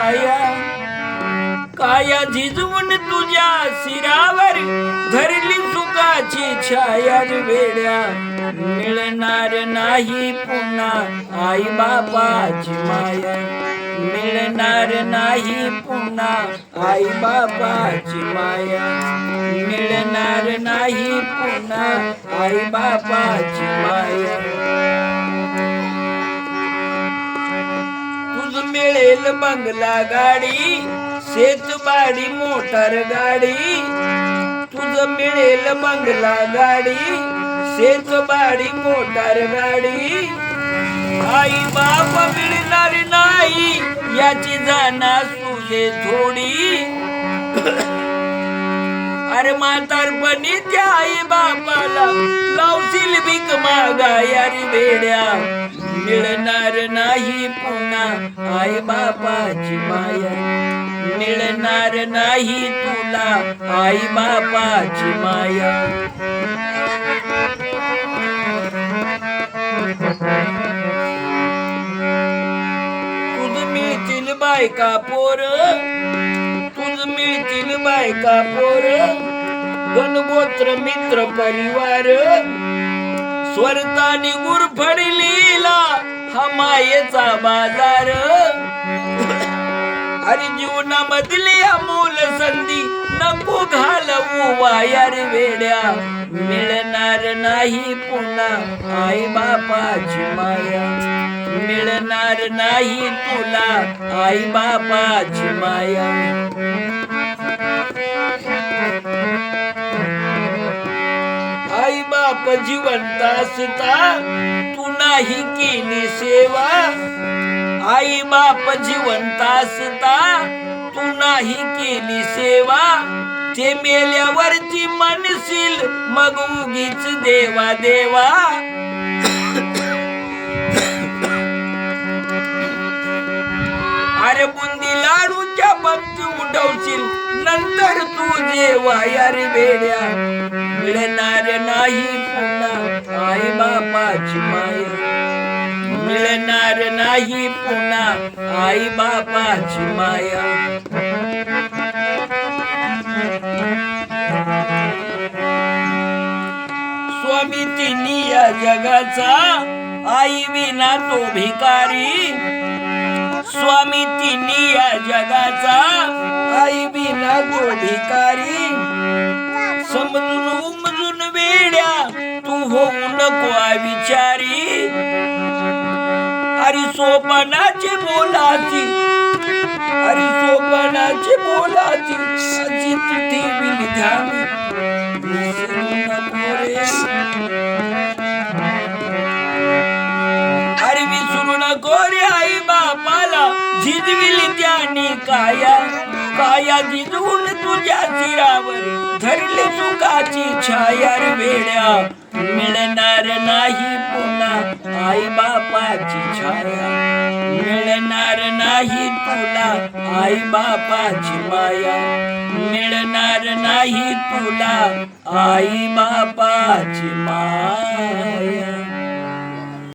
माया. काया झिजवून तुझ्या शिरावर धरली सुखाची छाया रे वेड्या. मिळणार नाही पुन्हा आई बापाची माया. मिळणार नाही पुन्हा आई बापाची माया. मिळणार नाही पुन्हा आई बापाची माया. तुझ मिळेल बंगला गाडी शेतबाडी मोटर गाडी. तुझ मिळेल बंगला गाडी शेतबाडी मोटर गाडी. आई बाप मिळणार नाही याची जाणा तुझे थोडी. अरे म्हातारपणी त्या आई बापाला लावशील भीक मागाया रे वेड्या. मिळणार नाही पुन्हा आई बापाची माया. मिळणार नाही तुला आई बापाची माया. तुझ मिळतील बायका पोर. तुझ मिळतील बायका पोर. गणगोत्र मित्र परिवार. स्वर्तानी गुरफडलीला हा मायेचा बाजार. अरे जीवनामधली अमोल संधी नको घालवू वाया रे वेड्या. मिळणार नाही पुन्हा आई बापाची माया. मिळणार नाही तुला आई बापाची माया. आई बाप जिवंत असता तू नाही केली सेवा. आई बाप जिवंत असता तू नाही केली सेवा. ते मेल्यावरती म्हणशील मग उगीच देवा देवा. अरे बुंदी लाडूच्या पंक्ती उठवशील नंतर तू जेवा या रे वेड्या. मिळणार नाही पुन्हा आई बापाची माया. मिळणार नाही पुन्हा आई बापाची माया. स्वामी तिन्ही या जगाचा आई विना तो भिकारी. स्वामी तिन्ही या जगाचा आई विना तो भिकारी. समजून उमजून वेड्या तू होऊ नको विचारी. अरे सोपानाची बोलाची. अरे सोपानाची बोलाची अशी चिठ्ठी बिल ध्यानी विसरू नको रे. अरे विसरू नको रे आई बापाला झिजविली त्यानी काया. काया झिजवून तुझ्या शिरावर धरली सुखाची छाया रे वेड्या. मिळणार नाही पुन्हा आई बापाची छाया. मिळणार नाही तुला आई बापाची माया. मिळणार नाही तुला आई बापाची माया.